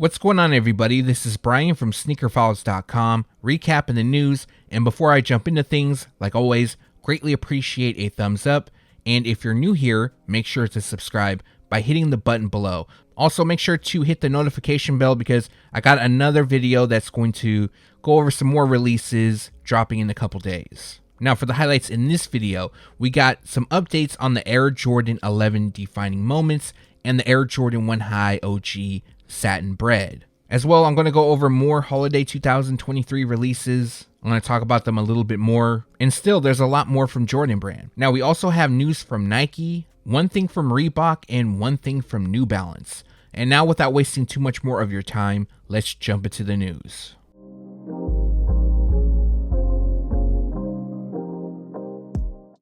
What's going on, everybody? This is Brian from sneakerfiles.com, recapping the news. And before I jump into things, like always, greatly appreciate a thumbs up. And if you're new here, make sure to subscribe by hitting the button below. Also, make sure to hit the notification bell because I got another video that's going to go over some more releases dropping in a couple days. Now, for the highlights in this video, we got some updates on the Air Jordan 11 defining moments and the Air Jordan 1 High OG Satin Bread. As well, I'm going to go over more holiday 2023 releases. I'm going to talk about them a little bit more. And still, there's a lot more from Jordan Brand. Now, we also have news from Nike, one thing from Reebok, and one thing from New Balance. And now, without wasting too much more of your time, let's jump into the news.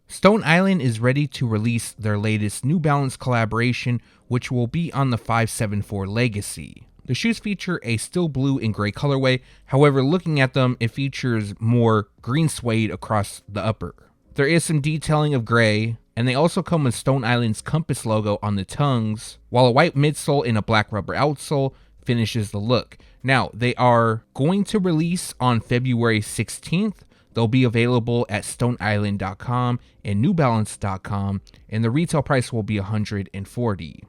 Stone Island is ready to release their latest New Balance collaboration, which will be on the 574 Legacy. The shoes feature a steel blue and gray colorway. However, looking at them, it features more green suede across the upper. There is some detailing of gray, and they also come with Stone Island's compass logo on the tongues, while a white midsole and a black rubber outsole finishes the look. Now, they are going to release on February 16th. They'll be available at stoneisland.com and newbalance.com, and the retail price will be $140.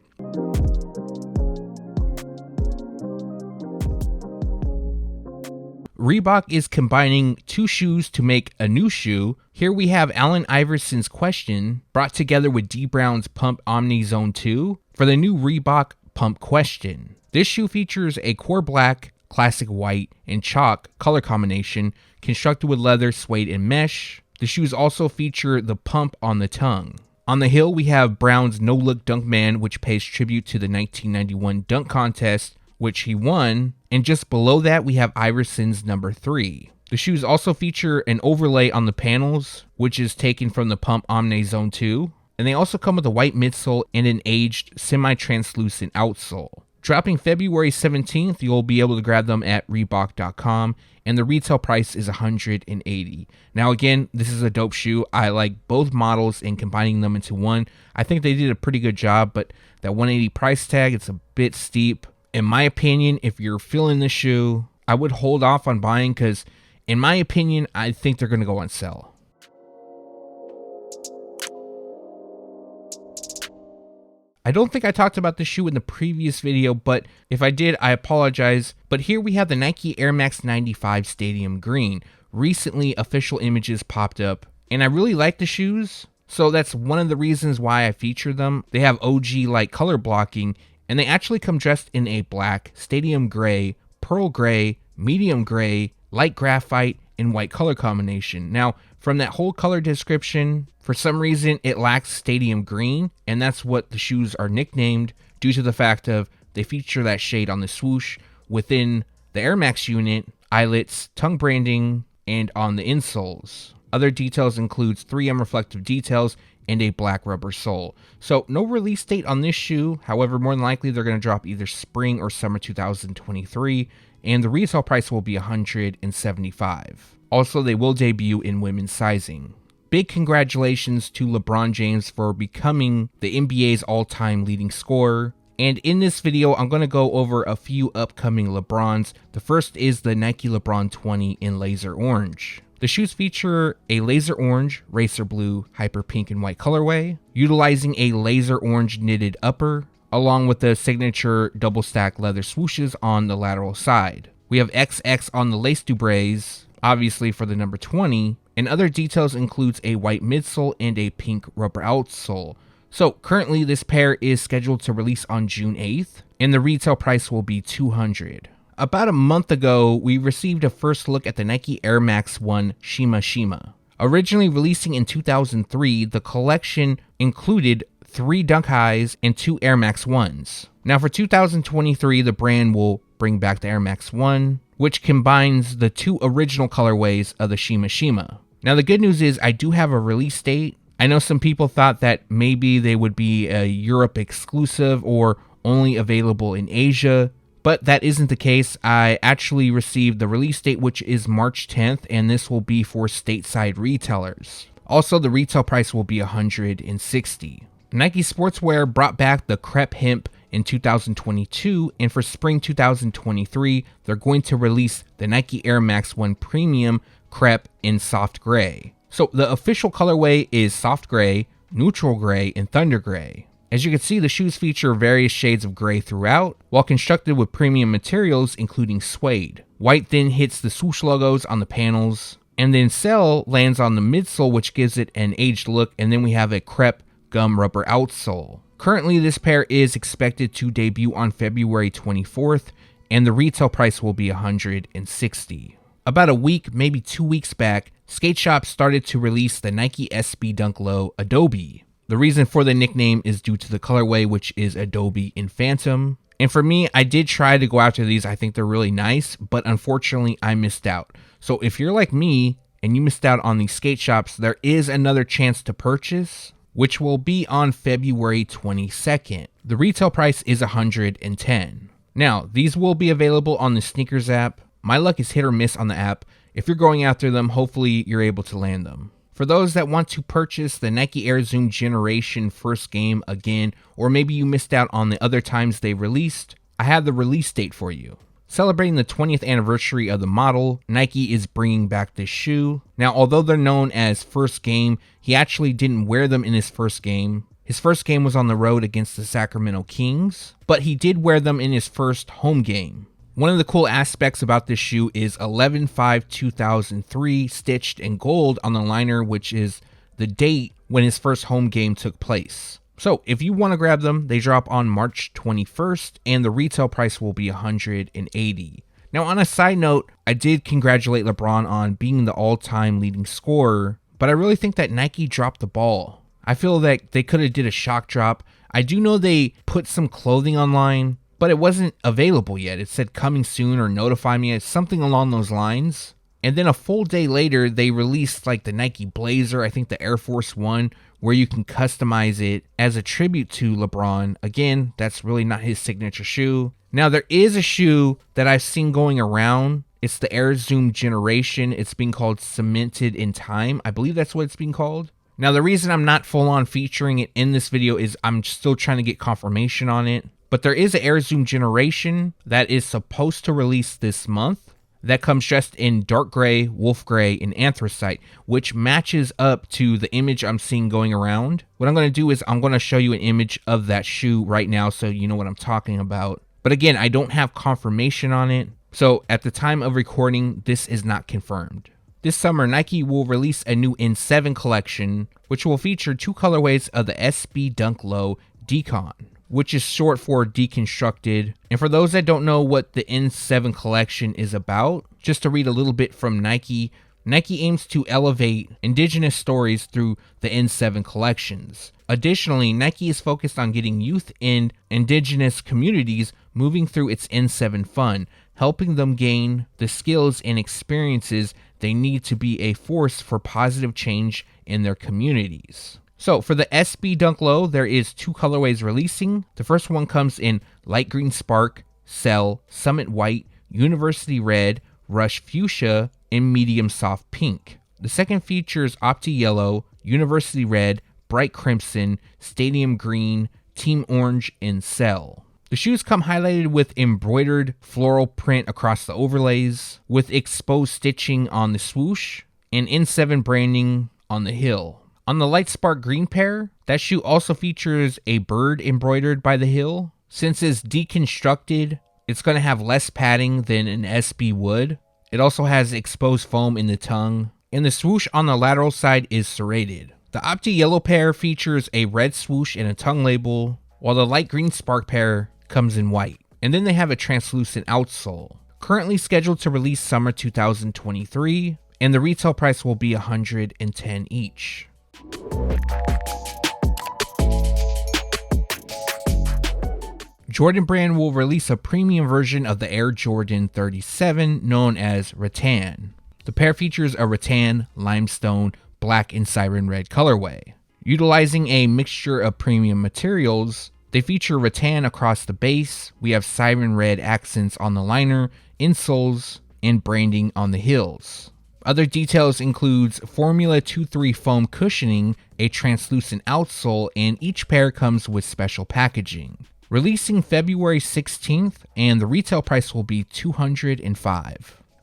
Reebok is combining two shoes to make a new shoe. Here we have Allen Iverson's Question brought together with D Brown's Pump Omni Zone 2 for the new Reebok Pump Question. This shoe features a core black, classic white, and chalk color combination constructed with leather, suede, and mesh. The shoes also feature the pump on the tongue. On the heel, we have Brown's No Look Dunkman, which pays tribute to the 1991 dunk contest, which he won. And just below that, we have Iverson's number 3. The shoes also feature an overlay on the panels, which is taken from the Pump Omni Zone 2. And they also come with a white midsole and an aged semi-translucent outsole. Dropping February 17th, you'll be able to grab them at Reebok.com, and the retail price is $180. Now again, this is a dope shoe. I like both models and combining them into one. I think they did a pretty good job, but that $180 price tag, it's a bit steep. In my opinion, if you're feeling the shoe, I would hold off on buying because, in my opinion, I think they're going to go on sale. I don't think I talked about the shoe in the previous video, but if I did, I apologize. But here we have the Nike Air Max 95 Stadium Green. Recently, official images popped up, and I really like the shoes, so that's one of the reasons why I feature them. They have OG-like color blocking, and they actually come dressed in a black, stadium gray, pearl gray, medium gray, light graphite, and white color combination. Now, from that whole color description, for some reason it lacks stadium green, and that's what the shoes are nicknamed due to the fact of they feature that shade on the swoosh within the Air Max unit, eyelets, tongue branding, and on the insoles. Other details includes 3M reflective details and a black rubber sole. So no release date on this shoe. However, more than likely they're going to drop either spring or summer 2023, and the retail price will be $175. Also, they will debut in women's sizing. Big congratulations to LeBron James for becoming the NBA's all-time leading scorer. And in this video, I'm going to go over a few upcoming LeBrons. The first is the Nike LeBron 20 in laser orange. The shoes feature a laser orange, racer blue, hyper pink, and white colorway, utilizing a laser orange knitted upper, along with the signature double stack leather swooshes on the lateral side. We have XX on the lace dubres, obviously for the number 20, and other details includes a white midsole and a pink rubber outsole. So currently this pair is scheduled to release on June 8th, and the retail price will be $200. About a month ago, we received a first look at the Nike Air Max 1 Shima Shima. Originally releasing in 2003, the collection included 3 Dunk Highs and 2 Air Max 1s. Now for 2023, the brand will bring back the Air Max 1, which combines the 2 original colorways of the Shima Shima. Now the good news is I do have a release date. I know some people thought that maybe they would be a Europe exclusive or only available in Asia, but that isn't the case. I actually received the release date, which is March 10th, and this will be for stateside retailers. Also, the retail price will be $160. Nike Sportswear brought back the crepe hemp in 2022, and for spring 2023, they're going to release the Nike Air Max 1 Premium crepe in soft gray. So the official colorway is soft gray, neutral gray, and thunder gray. As you can see, the shoes feature various shades of gray throughout, while constructed with premium materials including suede. White then hits the swoosh logos on the panels, and then cell lands on the midsole, which gives it an aged look, and then we have a crepe gum rubber outsole. Currently, this pair is expected to debut on February 24th, and the retail price will be $160. About a week, maybe 2 weeks back, skate shops started to release the Nike SB Dunk Low Adobe. The reason for the nickname is due to the colorway, which is Adobe in Phantom. And for me, I did try to go after these. I think they're really nice, but unfortunately, I missed out. So if you're like me and you missed out on these skate shops, there is another chance to purchase, which will be on February 22nd. The retail price is $110. Now, these will be available on the SNKRS app. My luck is hit or miss on the app. If you're going after them, hopefully you're able to land them. For those that want to purchase the Nike Air Zoom Generation first game again, or maybe you missed out on the other times they released, I have the release date for you. Celebrating the 20th anniversary of the model, Nike is bringing back this shoe. Now, although they're known as first game, he actually didn't wear them in his first game. His first game was on the road against the Sacramento Kings, but he did wear them in his first home game. One of the cool aspects about this shoe is 11/5/2003 stitched in gold on the liner, which is the date when his first home game took place. So if you want to grab them, they drop on March 21st, and the retail price will be $180. Now, on a side note, I did congratulate LeBron on being the all-time leading scorer, but I really think that Nike dropped the ball. I feel that they could have did a shock drop. I do know they put some clothing online, but it wasn't available yet. It said coming soon or notify me, something along those lines. And then a full day later, they released like the Nike Blazer, I think the Air Force One, where you can customize it as a tribute to LeBron. Again, that's really not his signature shoe. Now, there is a shoe that I've seen going around. It's the Air Zoom Generation. It's being called Cemented in Time. I believe that's what it's being called. Now, the reason I'm not full on featuring it in this video is I'm still trying to get confirmation on it. But there is an Air Zoom Generation that is supposed to release this month that comes dressed in dark gray, wolf gray, and anthracite, which matches up to the image I'm seeing going around. What I'm going to do is I'm going to show you an image of that shoe right now so you know what I'm talking about. But again, I don't have confirmation on it. So at the time of recording, this is not confirmed. This summer, Nike will release a new N7 collection, which will feature two colorways of the SB Dunk Low Decon, which is short for deconstructed. And for those that don't know what the N7 collection is about, just to read a little bit from Nike, Nike aims to elevate indigenous stories through the N7 collections. Additionally, Nike is focused on getting youth in indigenous communities moving through its N7 Fun, helping them gain the skills and experiences they need to be a force for positive change in their communities. So for the SB Dunk Low, there is two colorways releasing. The first one comes in light green spark, cell, summit white, university red, rush fuchsia, and medium soft pink. The second features opti yellow, university red, bright crimson, stadium green, team orange, and cell. The shoes come highlighted with embroidered floral print across the overlays, with exposed stitching on the swoosh, and N7 branding on the heel. On the light spark green pair, that shoe also features a bird embroidered by the heel. Since it's deconstructed, it's going to have less padding than an SB would. It also has exposed foam in the tongue, and the swoosh on the lateral side is serrated. The opti yellow pair features a red swoosh and a tongue label, while the light green spark pair comes in white. And then they have a translucent outsole. Currently scheduled to release summer 2023, and the retail price will be $110 each. Jordan Brand will release a premium version of the Air Jordan 37 known as Rattan. The pair features a rattan, limestone, black, and siren red colorway. Utilizing a mixture of premium materials, they feature rattan across the base, we have siren red accents on the liner, insoles, and branding on the heels. Other details includes Formula 2-3 foam cushioning, a translucent outsole, and each pair comes with special packaging. Releasing February 16th, and the retail price will be $205.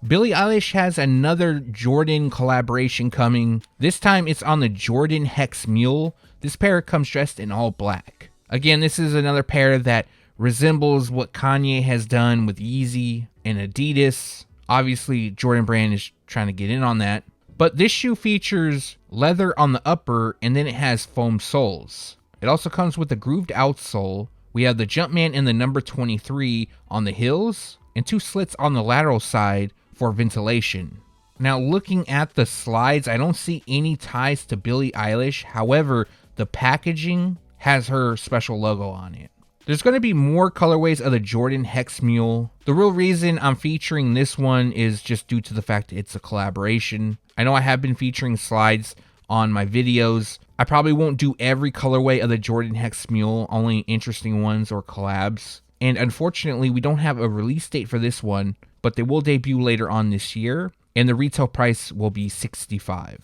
Billie Eilish has another Jordan collaboration coming. This time it's on the Jordan Hex Mule. This pair comes dressed in all black. Again, this is another pair that resembles what Kanye has done with Yeezy and Adidas. Obviously, Jordan Brand is trying to get in on that. But this shoe features leather on the upper, and then it has foam soles. It also comes with a grooved outsole. We have the Jumpman and the number 23 on the heels, and 2 slits on the lateral side for ventilation. Now, looking at the slides, I don't see any ties to Billie Eilish. However, the packaging has her special logo on it. There's going to be more colorways of the Jordan Hex Mule. The real reason I'm featuring this one is just due to the fact that it's a collaboration. I know I have been featuring slides on my videos. I probably won't do every colorway of the Jordan Hex Mule, only interesting ones or collabs. And unfortunately, we don't have a release date for this one, but they will debut later on this year, and the retail price will be $65.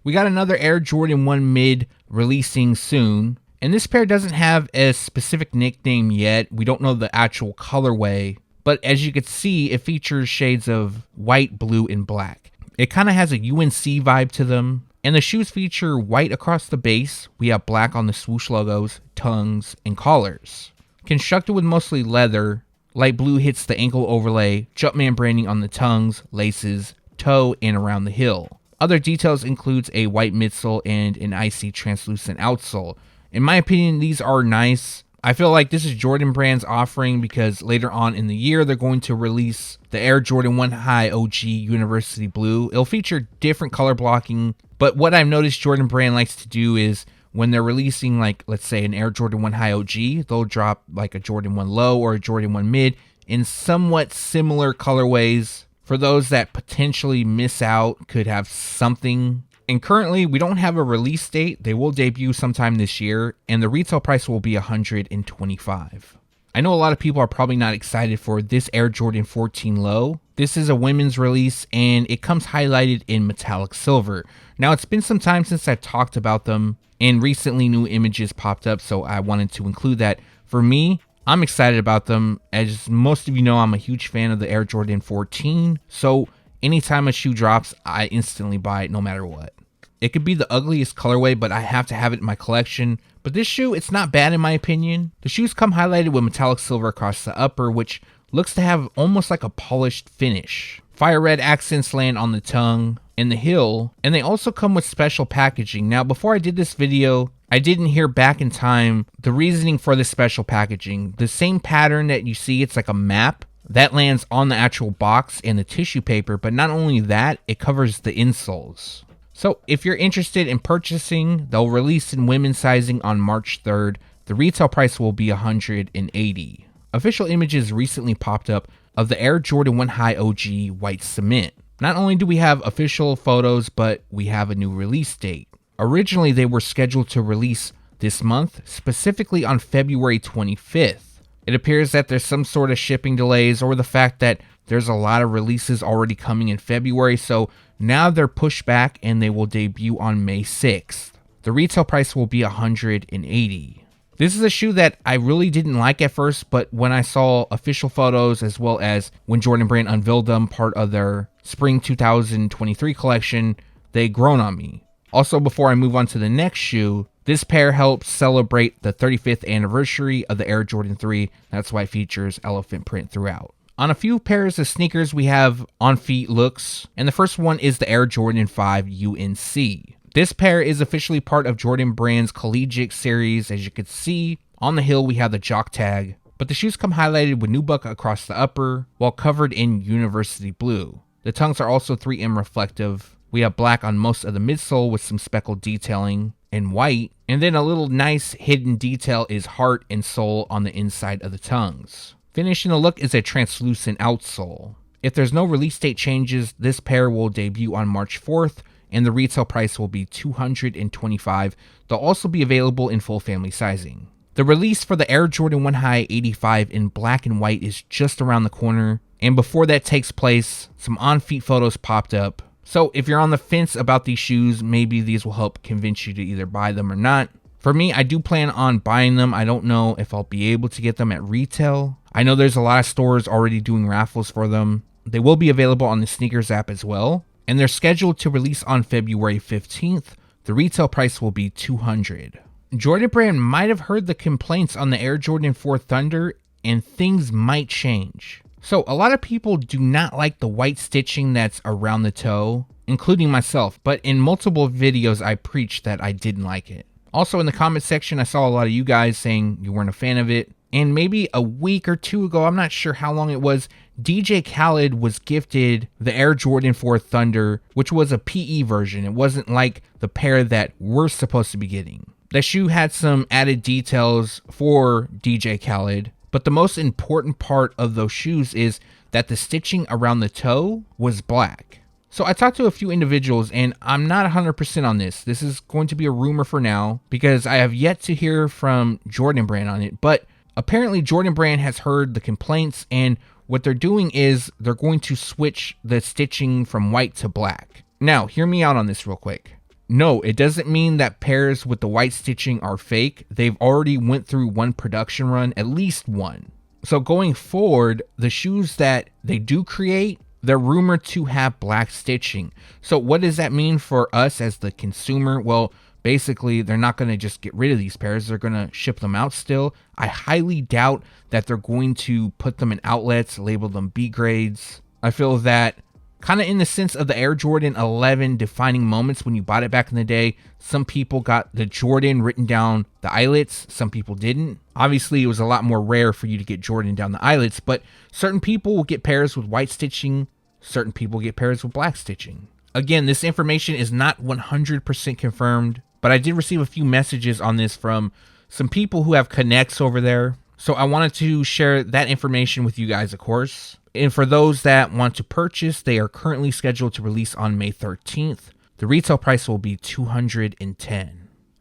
We got another Air Jordan 1 Mid releasing soon. And this pair doesn't have a specific nickname yet. We don't know the actual colorway. But as you can see, it features shades of white, blue, and black. It kind of has a UNC vibe to them. And the shoes feature white across the base. We have black on the swoosh logos, tongues, and collars. Constructed with mostly leather, light blue hits the ankle overlay, Jumpman branding on the tongues, laces, toe, and around the heel. Other details includes a white midsole and an icy translucent outsole. In my opinion, these are nice. I feel like this is Jordan Brand's offering because later on in the year, they're going to release the Air Jordan 1 High OG University Blue. It'll feature different color blocking, but what I've noticed Jordan Brand likes to do is when they're releasing, like, let's say an Air Jordan 1 High OG, they'll drop like a Jordan 1 Low or a Jordan 1 Mid in somewhat similar colorways. For those that potentially miss out, could have something. And currently, we don't have a release date. They will debut sometime this year, and the retail price will be $125. I know a lot of people are probably not excited for this Air Jordan 14 Low. This is a women's release, and it comes highlighted in metallic silver. Now, it's been some time since I've talked about them, and recently new images popped up, so I wanted to include that. For me, I'm excited about them. As most of you know, I'm a huge fan of the Air Jordan 14, so anytime a shoe drops, I instantly buy it no matter what. It could be the ugliest colorway, but I have to have it in my collection. But this shoe, it's not bad in my opinion. The shoes come highlighted with metallic silver across the upper, which looks to have almost like a polished finish. Fire red accents land on the tongue and the heel, and they also come with special packaging. Now, before I did this video, I didn't hear back in time the reasoning for this special packaging. The same pattern that you see, it's like a map. That lands on the actual box and the tissue paper, but not only that, it covers the insoles. So if you're interested in purchasing, they'll release in women's sizing on March 3rd. The retail price will be $180. Official images recently popped up of the Air Jordan 1 High OG white cement. Not only do we have official photos, but we have a new release date. Originally, they were scheduled to release this month, specifically on February 25th. It appears that there's some sort of shipping delays or the fact that there's a lot of releases already coming in February, so now they're pushed back and they will debut on May 6th. The retail price will be $180. This is a shoe that I really didn't like at first, but when I saw official photos as well as when Jordan Brand unveiled them, part of their Spring 2023 collection, they grown on me. Also, before I move on to the next shoe, this pair helps celebrate the 35th anniversary of the Air Jordan 3. That's why it features elephant print throughout. On a few pairs of sneakers, we have on-feet looks, and the first one is the Air Jordan 5 UNC. This pair is officially part of Jordan Brand's collegiate series. As you can see, on the heel we have the jock tag, but the shoes come highlighted with nubuck across the upper, while covered in university blue. The tongues are also 3M reflective. We have black on most of the midsole with some speckled detailing, and white, and then a little nice hidden detail is heart and soul on the inside of the tongues. Finishing the look is a translucent outsole. If there's no release date changes, this pair will debut on March 4th, and the retail price will be $225. They'll also be available in full family sizing. The release for the Air Jordan 1 High 85 in black and white is just around the corner, and before that takes place, some on-feet photos popped up. So if you're on the fence about these shoes, maybe these will help convince you to either buy them or not. For me, I do plan on buying them. I don't know if I'll be able to get them at retail. I know there's a lot of stores already doing raffles for them. They will be available on the SNKRS app as well, and they're scheduled to release on February 15th. The retail price will be $200. Jordan Brand might have heard the complaints on the Air Jordan 4 Thunder, and things might change. So a lot of people do not like the white stitching that's around the toe, including myself, but in multiple videos I preached that I didn't like it. Also in the comment section, I saw a lot of you guys saying you weren't a fan of it. And maybe a week or two ago, I'm not sure how long it was, DJ Khaled was gifted the Air Jordan 4 Thunder, which was a PE version. It wasn't like the pair that we're supposed to be getting. The shoe had some added details for DJ Khaled, but the most important part of those shoes is that the stitching around the toe was black. So I talked to a few individuals, and I'm not 100% on this. This is going to be a rumor for now because I have yet to hear from Jordan Brand on it, but apparently Jordan Brand has heard the complaints, and what they're doing is they're going to switch the stitching from white to black. Now, hear me out on this real quick. No, it doesn't mean that pairs with the white stitching are fake. They've already went through one production run, at least one. So going forward, the shoes that they do create, they're rumored to have black stitching. So what does that mean for us as the consumer? Well, basically, they're not going to just get rid of these pairs. They're going to ship them out still. I highly doubt that they're going to put them in outlets, label them B grades. I feel that kind of in the sense of the Air Jordan 11 defining moments when you bought it back in the day, some people got the Jordan written down the eyelets, some people didn't. Obviously, it was a lot more rare for you to get Jordan down the eyelets, but certain people will get pairs with white stitching, certain people get pairs with black stitching. Again, this information is not 100% confirmed, but I did receive a few messages on this from some people who have connects over there. So I wanted to share that information with you guys, of course. And for those that want to purchase, they are currently scheduled to release on May 13th. The retail price will be $210.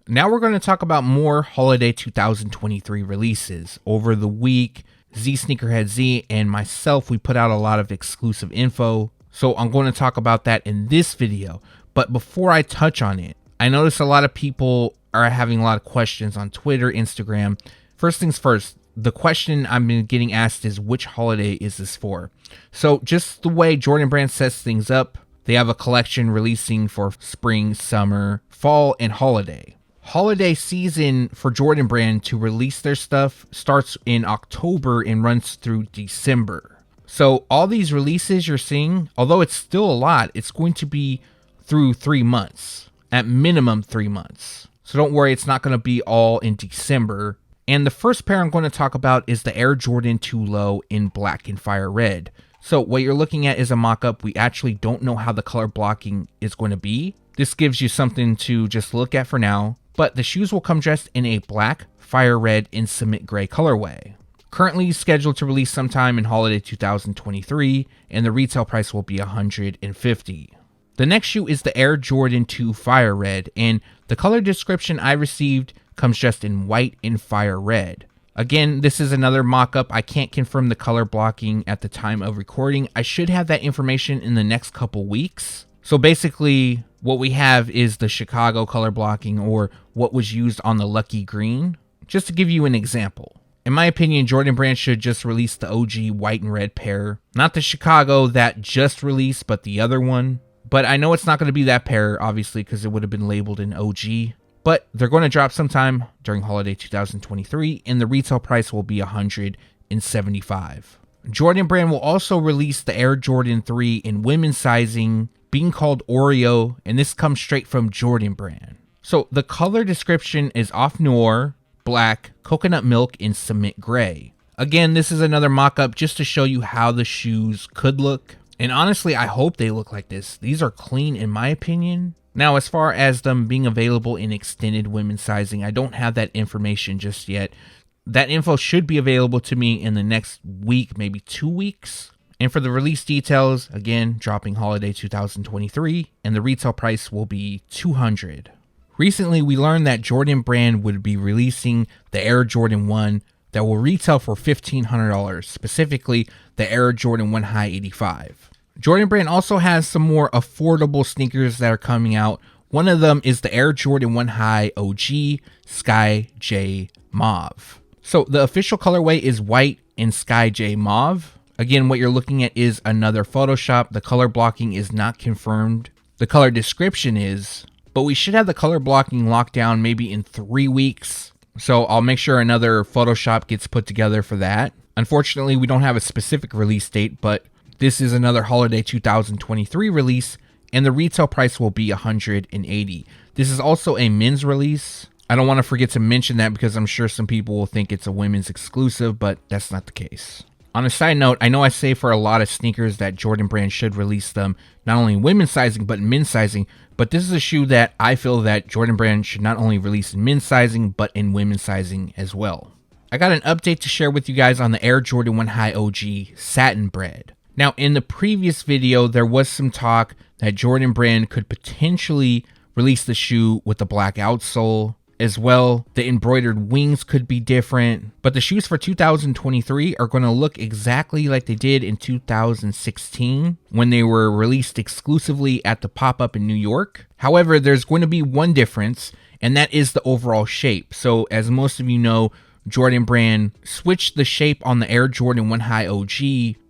Now we're going to talk about more holiday 2023 releases. Over the week, Z Sneakerhead Z and myself, we put out a lot of exclusive info. So I'm going to talk about that in this video. But before I touch on it, I noticed a lot of people are having a lot of questions on Twitter, Instagram. First things first, the question I've been getting asked is, which holiday is this for? So just the way Jordan Brand sets things up, they have a collection releasing for spring, summer, fall, and holiday. Holiday season for Jordan Brand to release their stuff starts in October and runs through December. So all these releases you're seeing, although it's still a lot, it's going to be through 3 months, at minimum 3 months. So don't worry, it's not going to be all in December. And the first pair I'm going to talk about is the Air Jordan 2 Low in black and fire red. So what you're looking at is a mock-up. We actually don't know how the color blocking is going to be. This gives you something to just look at for now. But the shoes will come dressed in a black, fire red, and cement gray colorway. Currently scheduled to release sometime in holiday 2023, and the retail price will be $150. The next shoe is the Air Jordan 2 Fire Red, and the color description I received comes just in white and fire red. Again, this is another mock-up. I can't confirm the color blocking at the time of recording. I should have that information in the next couple weeks. So basically, what we have is the Chicago color blocking, or what was used on the Lucky Green. Just to give you an example. In my opinion, Jordan Brand should just release the OG white and red pair. Not the Chicago that just released, but the other one. But I know it's not going to be that pair, obviously, because it would have been labeled in OG. But they're going to drop sometime during holiday 2023, and the retail price will be $175. Jordan Brand will also release the Air Jordan 3 in women's sizing, being called Oreo, and this comes straight from Jordan Brand. So the color description is off noir, black, coconut milk, and cement gray. Again, this is another mock-up just to show you how the shoes could look. And honestly, I hope they look like this. These are clean in my opinion. Now, as far as them being available in extended women's sizing, I don't have that information just yet. That info should be available to me in the next week, maybe 2 weeks. And for the release details, again, dropping holiday 2023, and the retail price will be $200. Recently, we learned that Jordan Brand would be releasing the Air Jordan 1 that will retail for $1,500, specifically the Air Jordan 1 High 85. Jordan Brand also has some more affordable sneakers that are coming out. One of them is the Air Jordan 1 High OG Sky J Mauve. So the official colorway is white and Sky J Mauve. Again, what you're looking at is another Photoshop. The color blocking is not confirmed. The color description is, but we should have the color blocking locked down maybe in 3 weeks. So I'll make sure another Photoshop gets put together for that. Unfortunately, we don't have a specific release date, but this is another holiday 2023 release, and the retail price will be $180. This is also a men's release. I don't want to forget to mention that because I'm sure some people will think it's a women's exclusive, but that's not the case. On a side note, I know I say for a lot of sneakers that Jordan Brand should release them not only in women's sizing but men's sizing, but this is a shoe that I feel that Jordan Brand should not only release in men's sizing but in women's sizing as well. I got an update to share with you guys on the Air Jordan 1 High OG Satin Bread. Now, in the previous video, there was some talk that Jordan Brand could potentially release the shoe with a black outsole. As well, the embroidered wings could be different, but the shoes for 2023 are going to look exactly like they did in 2016 when they were released exclusively at the pop-up in New York. However, there's going to be one difference, and that is the overall shape. So as most of you know, Jordan Brand switched the shape on the Air Jordan 1 High OG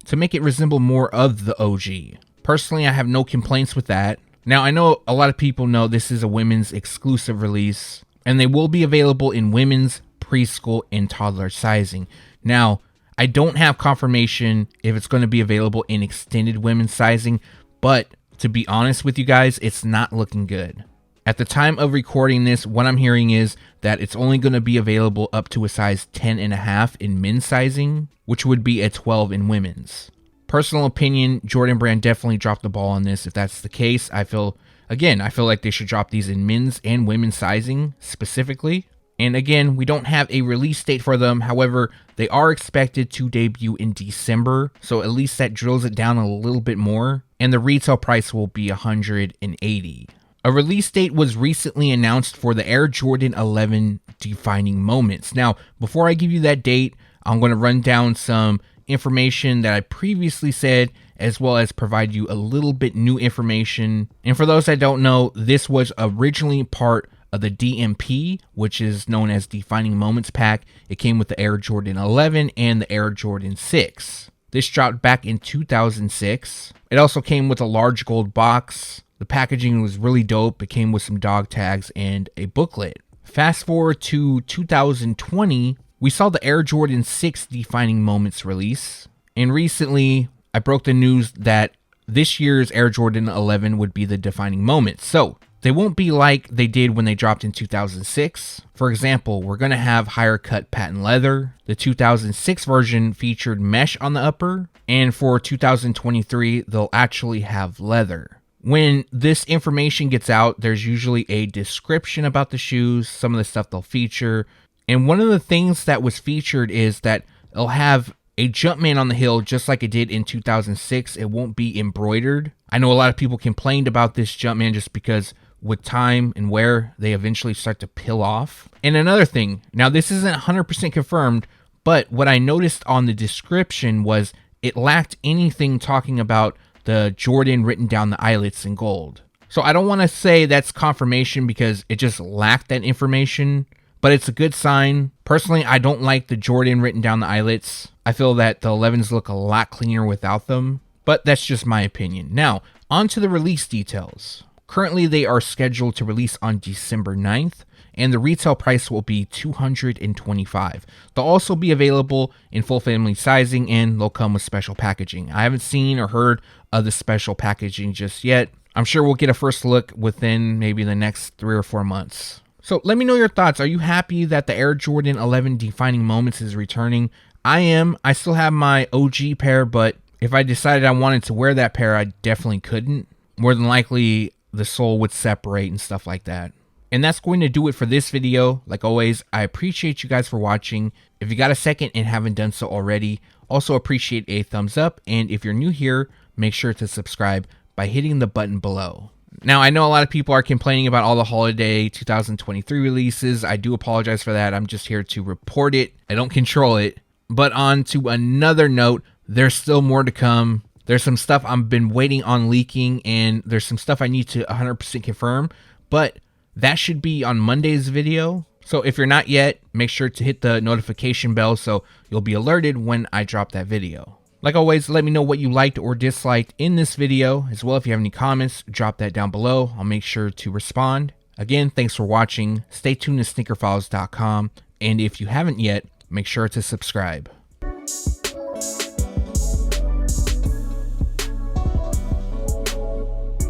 to make it resemble more of the OG. Personally, I have no complaints with that. Now, I know a lot of people know this is a women's exclusive release, and they will be available in women's, preschool, and toddler sizing. Now, I don't have confirmation if it's going to be available in extended women's sizing, but to be honest with you guys, it's not looking good. At the time of recording this, what I'm hearing is that it's only going to be available up to a size 10.5 in men's sizing, which would be a 12 in women's. Personal opinion, Jordan Brand definitely dropped the ball on this. If that's the case, I feel like they should drop these in men's and women's sizing specifically. And again, we don't have a release date for them. However, they are expected to debut in December. So at least that drills it down a little bit more. And the retail price will be $180. A release date was recently announced for the Air Jordan 11 Defining Moments. Now, before I give you that date, I'm going to run down some information that I previously said, as well as provide you a little bit new information. And for those that don't know, this was originally part of the DMP, which is known as Defining Moments pack. It came with the Air Jordan 11 and the Air Jordan 6. This dropped back in 2006. It also came with a large gold box. The packaging was really dope. It came with some dog tags and a booklet. Fast forward to 2020, we saw the Air Jordan 6 Defining Moments release. And recently, I broke the news that this year's Air Jordan 11 would be the Defining Moments. So they won't be like they did when they dropped in 2006. For example, we're going to have higher cut patent leather. The 2006 version featured mesh on the upper. And for 2023, they'll actually have leather. When this information gets out, there's usually a description about the shoes, some of the stuff they'll feature. And one of the things that was featured is that it'll have a Jumpman on the heel just like it did in 2006. It won't be embroidered. I know a lot of people complained about this Jumpman just because with time and wear, they eventually start to peel off. And another thing, now this isn't 100% confirmed, but what I noticed on the description was it lacked anything talking about the Jordan written down the eyelets in gold. So I don't want to say that's confirmation because it just lacked that information, but it's a good sign. Personally, I don't like the Jordan written down the eyelets. I feel that the 11s look a lot cleaner without them, but that's just my opinion. Now, on to the release details. Currently, they are scheduled to release on December 9th, and the retail price will be $225. They'll also be available in full family sizing, and they'll come with special packaging. I haven't seen or heard of the special packaging just yet. I'm sure we'll get a first look within maybe the next 3 or 4 months. So let me know your thoughts. Are you happy that the Air Jordan 11 Defining Moments is returning? I am. I still have my OG pair, but if I decided I wanted to wear that pair, I definitely couldn't. More than likely, the sole would separate and stuff like that. And that's going to do it for this video. Like always, I appreciate you guys for watching. If you got a second and haven't done so already, also appreciate a thumbs up. And if you're new here, make sure to subscribe by hitting the button below. Now, I know a lot of people are complaining about all the holiday 2023 releases. I do apologize for that. I'm just here to report it. I don't control it. But on to another note, there's still more to come. There's some stuff I've been waiting on leaking, and there's some stuff I need to 100% confirm, but that should be on Monday's video. So if you're not yet, make sure to hit the notification bell so you'll be alerted when I drop that video. Like always, let me know what you liked or disliked in this video. As well, if you have any comments, drop that down below. I'll make sure to respond. Again, thanks for watching. Stay tuned to sneakerfiles.com. And if you haven't yet, make sure to subscribe.